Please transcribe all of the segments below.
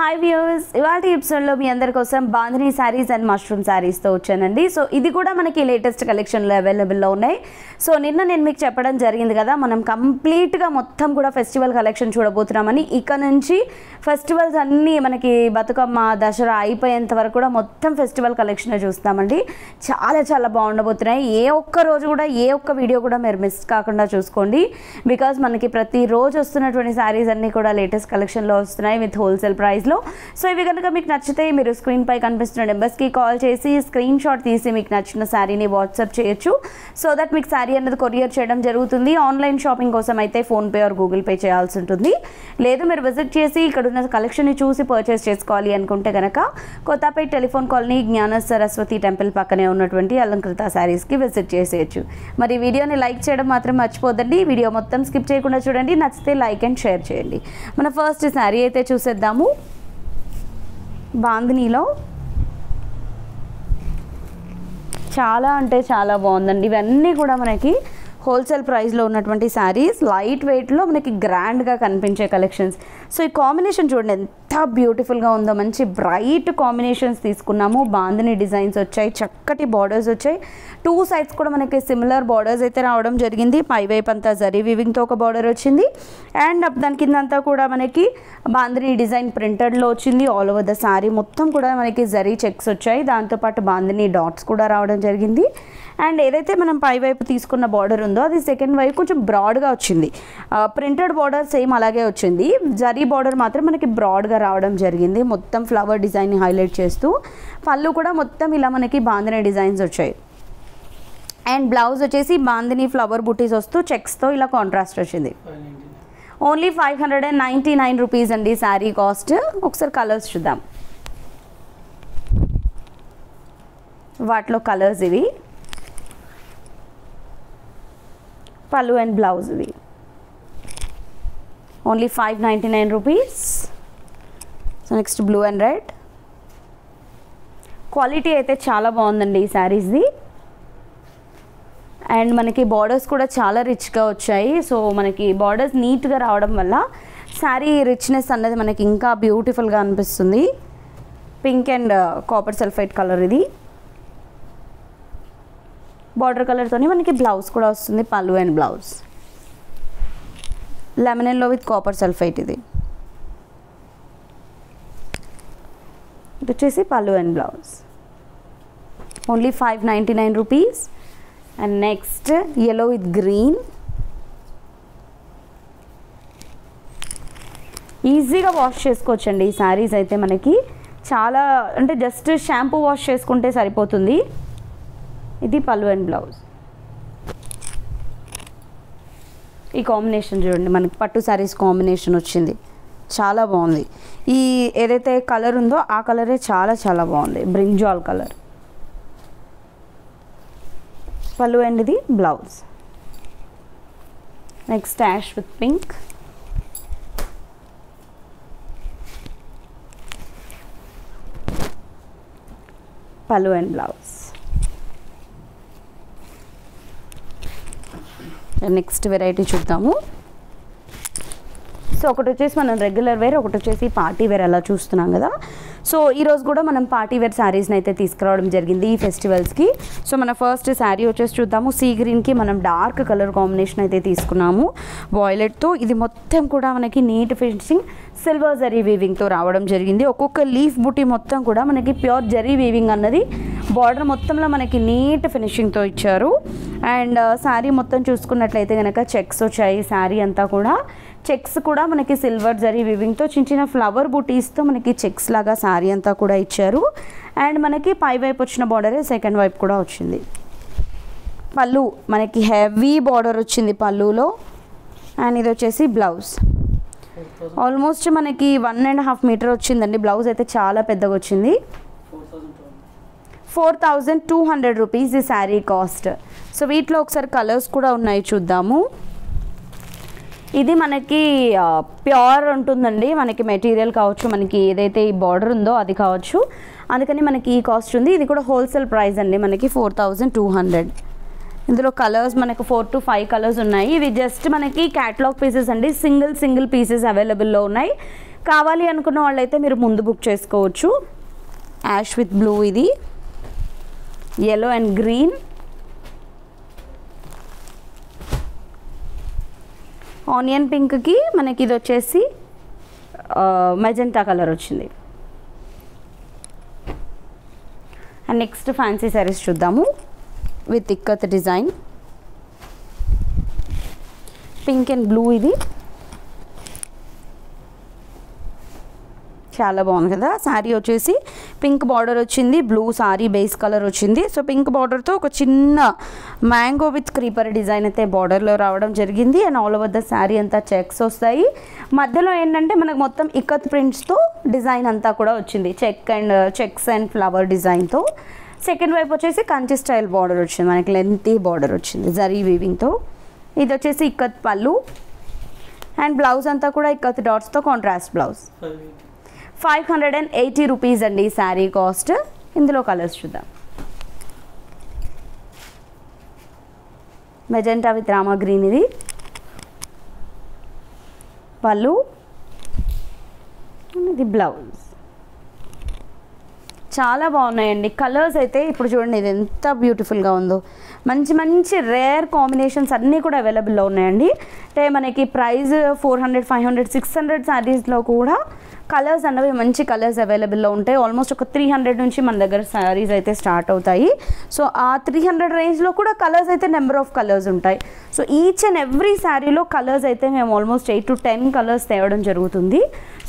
Hi viewers, ఇవాల్టి ఎపిసోడ్లో మీ అందరి కోసం బాంధనీ శారీస్ అండ్ మష్రూమ్ శారీస్తో వచ్చానండి. సో ఇది కూడా మనకి లేటెస్ట్ కలెక్షన్లో అవైలబుల్లో ఉన్నాయి. సో నిన్న నేను మీకు చెప్పడం జరిగింది కదా, మనం కంప్లీట్గా మొత్తం కూడా ఫెస్టివల్ కలెక్షన్ చూడబోతున్నామని. ఇక నుంచి ఫెస్టివల్స్ అన్నీ మనకి బతుకమ్మ, దసరా అయిపోయేంత వరకు కూడా మొత్తం ఫెస్టివల్ కలెక్షన్ చూస్తామండి. చాలా చాలా బాగుండబోతున్నాయి. ఏ ఒక్క రోజు కూడా ఏ ఒక్క వీడియో కూడా మీరు మిస్ కాకుండా చూసుకోండి. బికాజ్ మనకి ప్రతిరోజు వస్తున్నటువంటి శారీస్ అన్నీ కూడా లేటెస్ట్ కలెక్షన్లో వస్తున్నాయి విత్ హోల్సేల్ ప్రైస్లో. సో ఇవి కనుక మీకు నచ్చితే మీరు స్క్రీన్పై కనిపిస్తున్న నెంబర్స్కి కాల్ చేసి స్క్రీన్ షాట్ తీసి మీకు నచ్చిన శారీని వాట్సాప్ చేయొచ్చు. సో దట్ మీకు శారీ అనేది కొరియర్ చేయడం జరుగుతుంది. ఆన్లైన్ షాపింగ్ కోసం అయితే ఫోన్పే ఆర్ గూగుల్ పే చేయాల్సి ఉంటుంది. లేదు మీరు విజిట్ చేసి ఇక్కడ ఉన్న కలెక్షన్ని చూసి పర్చేస్ చేసుకోవాలి అనుకుంటే కనుక కొత్తపేట టెలిఫోన్ కాలనీ జ్ఞాన సరస్వతి టెంపుల్ పక్కనే ఉన్నటువంటి అలంకృత శారీస్కి విజిట్ చేసేయచ్చు. మరి వీడియోని లైక్ చేయడం మాత్రం మర్చిపోద్దండి. వీడియో మొత్తం స్కిప్ చేయకుండా చూడండి. నచ్చితే లైక్ అండ్ షేర్ చేయండి. మన ఫస్ట్ శారీ అయితే చూసేద్దాము. బాంధనీలో చాలా అంటే చాలా బాగుందండి. ఇవన్నీ కూడా మనకి హోల్సేల్ ప్రైస్లో ఉన్నటువంటి శారీస్, లైట్ వెయిట్లో మనకి గ్రాండ్గా కనిపించే కలెక్షన్స్. సో ఈ కాంబినేషన్ చూడండి ఎంత బ్యూటిఫుల్గా ఉందో. మంచి బ్రైట్ కాంబినేషన్స్ తీసుకున్నాము. బాంధనీ డిజైన్స్ వచ్చాయి, చక్కటి బార్డర్స్ వచ్చాయి. టూ సైడ్స్ కూడా మనకి సిమిలర్ బార్డర్స్ అయితే రావడం జరిగింది. పైవైపు అంతా జరీ వీవింగ్తో ఒక బార్డర్ వచ్చింది అండ్ దాని కింద అంతా కూడా మనకి బాంధనీ డిజైన్ ప్రింటెడ్లో వచ్చింది. ఆల్ ఓవర్ ద శారీ మొత్తం కూడా మనకి జరీ చెక్స్ వచ్చాయి. దాంతోపాటు బాంధనీ డాట్స్ కూడా రావడం జరిగింది. అండ్ ఏదైతే మనం పైవైపు తీసుకున్న బార్డర్ ఉందో అది సెకండ్ వైపు కొంచెం బ్రాడ్గా వచ్చింది. ప్రింటెడ్ బార్డర్ సేమ్ అలాగే వచ్చింది. జరీ బార్డర్ మాత్రం మనకి బ్రాడ్గా రావడం జరిగింది. మొత్తం ఫ్లవర్ డిజైన్ని హైలైట్ చేస్తూ పళ్ళు కూడా మొత్తం ఇలా మనకి బాంధనీ డిజైన్స్ వచ్చాయి. అండ్ బ్లౌజ్ వచ్చేసి బాంధనీ ఫ్లవర్ బుటీస్ వస్తూ చెక్స్తో ఇలా కాంట్రాస్ట్ వచ్చింది. ఓన్లీ 599 రూపీస్ అండి శారీ కాస్ట్. ఒకసారి కలర్స్ చూద్దాం. వాటిలో కలర్స్ ఇవి. పళ్ళు అండ్ బ్లౌజ్ ఇవి. Only 599 rupees. So next blue and red. Quality అయితే చాలా బాగుందండి ఈ శారీస్ది. అండ్ మనకి బార్డర్స్ కూడా చాలా రిచ్గా వచ్చాయి. సో మనకి బార్డర్స్ నీట్గా రావడం వల్ల శారీ రిచ్నెస్ అన్నది మనకి ఇంకా బ్యూటిఫుల్గా అనిపిస్తుంది. Pink and copper sulphite colour ఇది. బార్డర్ కలర్తోని మనకి బ్లౌజ్ కూడా వస్తుంది. పళ్ళు and blouse lemon yellow with copper sulphite. ఇది వచ్చేసి పళ్ళు and blouse. Only 599 rupees. And next yellow with green. ఈజీగా వాష్ చేసుకోవచ్చండి ఈ శారీస్ అయితే. మనకి చాలా అంటే జస్ట్ షాంపూ వాష్ చేసుకుంటే సరిపోతుంది. ఇది పళ్ళు అండ్ బ్లౌజ్. ఈ కాంబినేషన్ చూడండి, మనకి పట్టు శారీస్ కాంబినేషన్ వచ్చింది. చాలా బాగుంది. ఈ ఏదైతే కలర్ ఉందో ఆ కలరే చాలా చాలా బాగుంది. Brinjal colour. పళ్ళు అండ్ ఇది blouse. Next ash with pink. పళ్ళు అండ్ బ్లౌజ్. నెక్స్ట్ వెరైటీ చూద్దాము. సో ఒకటి వచ్చేసి మనం రెగ్యులర్ వేర్, ఒకటి వచ్చేసి పార్టీ వేర్ అలా చూస్తున్నాం కదా. సో ఈరోజు కూడా మనం పార్టీ వేర్ శారీస్ని అయితే తీసుకురావడం జరిగింది ఈ ఫెస్టివల్స్కి. సో మన ఫస్ట్ శారీ వచ్చేసి చూద్దాము. సీ గ్రీన్కి మనం డార్క్ కలర్ కాంబినేషన్ అయితే తీసుకున్నాము వాయిలెట్తో. ఇది మొత్తం కూడా మనకి నీట్ ఫినిషింగ్ సిల్వర్ జరీ వీవింగ్తో రావడం జరిగింది. ఒక్కొక్క లీఫ్ బుటీ మొత్తం కూడా మనకి ప్యూర్ జరీ వీవింగ్ అన్నది బార్డర్ మొత్తంలో మనకి నీట్ ఫినిషింగ్తో ఇచ్చారు. అండ్ శారీ మొత్తం చూసుకున్నట్లయితే కనుక చెక్స్ వచ్చాయి. శారీ అంతా కూడా చెక్స్ కూడా మనకి సిల్వర్ జరీ వీవింగ్తో చిన్న చిన్న ఫ్లవర్ బుటీస్తో మనకి చెక్స్ లాగా శారీ అంతా కూడా ఇచ్చారు. అండ్ మనకి పై వైపు వచ్చిన బార్డరే సెకండ్ వైపు కూడా వచ్చింది. పళ్ళు మనకి హెవీ బార్డర్ వచ్చింది పళ్ళులో. అండ్ ఇది వచ్చేసి బ్లౌజ్. ఆల్మోస్ట్ మనకి 1.5 మీటర్ వచ్చిందండి. బ్లౌజ్ అయితే చాలా పెద్దగా వచ్చింది. 4200 రూపీస్ ఈ శారీ కాస్ట్. సో వీటిలో ఒకసారి కలర్స్ కూడా ఉన్నాయి, చూద్దాము. ఇది మనకి ప్యూర్ ఉంటుందండి. మనకి మెటీరియల్ కావచ్చు, మనకి ఏదైతే ఈ బార్డర్ ఉందో అది కావచ్చు, అందుకని మనకి ఈ కాస్ట్ ఉంది. ఇది కూడా హోల్సేల్ ప్రైస్ అండి, మనకి 4200. ఇందులో కలర్స్ మనకు 4 to 5 కలర్స్ ఉన్నాయి. ఇవి జస్ట్ మనకి క్యాటలాగ్ పీసెస్ అండి, సింగిల్ పీసెస్ అవైలబుల్లో ఉన్నాయి. కావాలి అనుకున్న వాళ్ళైతే మీరు ముందు బుక్ చేసుకోవచ్చు. యాష్ విత్ బ్లూ, ఇది yellow అండ్ గ్రీన్, ఆనియన్ పింక్కి మనకి ఇది వచ్చేసి మెజెంటా కలర్ వచ్చింది. అండ్ నెక్స్ట్ ఫ్యాన్సీ శారీస్ చూద్దాము with ikat design, pink and blue, ఇది చాలా బాగుంది కదా. శారీ వచ్చేసి పింక్ బార్డర్ వచ్చింది, బ్లూ సారీ బేస్ కలర్ వచ్చింది. సో పింక్ బార్డర్తో ఒక చిన్న మ్యాంగో విత్ క్రీపర్ డిజైన్ అయితే బార్డర్లో రావడం జరిగింది. And all over the sari అంతా చెక్స్ వస్తాయి. మధ్యలో ఏంటంటే మనకు మొత్తం ఇక్కత్ ప్రింట్స్తో డిజైన్ అంతా కూడా వచ్చింది, చెక్స్ అండ్ ఫ్లవర్ డిజైన్తో. సెకండ్ వైపు వచ్చేసి కంచి స్టైల్ బార్డర్ వచ్చింది, మనకి లెంతీ బార్డర్ వచ్చింది జరీ వీవింగ్తో. ఇది వచ్చేసి ఇక్కత్ పళ్ళు అండ్ బ్లౌజ్ అంతా కూడా ఇక్కత్ డాట్స్తో కాంట్రాస్ట్ బ్లౌజ్. 580 రూపీస్ అండి శారీ కాస్ట్. ఇందులో కలర్స్ చూద్దాం. మెజెంటా విత్ రామా గ్రీన్, ఇది పళ్ళు, ఇది బ్లౌజ్. చాలా బాగున్నాయండి కలర్స్ అయితే. ఇప్పుడు చూడండి ఇది ఎంత బ్యూటిఫుల్గా ఉందో. మంచి మంచి రేర్ కాంబినేషన్స్ అన్నీ కూడా అవైలబుల్లో ఉన్నాయండి. అంటే మనకి ప్రైస్ 400, 500, 600 శారీస్లో కూడా కలర్స్ అనేవి మంచి కలర్స్ అవైలబుల్లో ఉంటాయి. ఆల్మోస్ట్ ఒక 300 నుంచి మన దగ్గర శారీస్ అయితే స్టార్ట్ అవుతాయి. సో ఆ 300 రేంజ్లో కూడా కలర్స్ అయితే నెంబర్ ఆఫ్ కలర్స్ ఉంటాయి. సో ఈచ్ అండ్ ఎవ్రీ శారీలో కలర్స్ అయితే మేము ఆల్మోస్ట్ 8 to 10 కలర్స్ తేవడం జరుగుతుంది.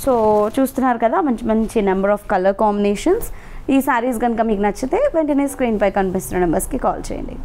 సో చూస్తున్నారు కదా మంచి మంచి నెంబర్ ఆఫ్ కలర్ కాంబినేషన్స్. ఈ శారీస్ కనుక మీకు నచ్చితే వెంటనే స్క్రీన్పై కనిపిస్తున్న నెంబర్స్కి కాల్ చేయండి.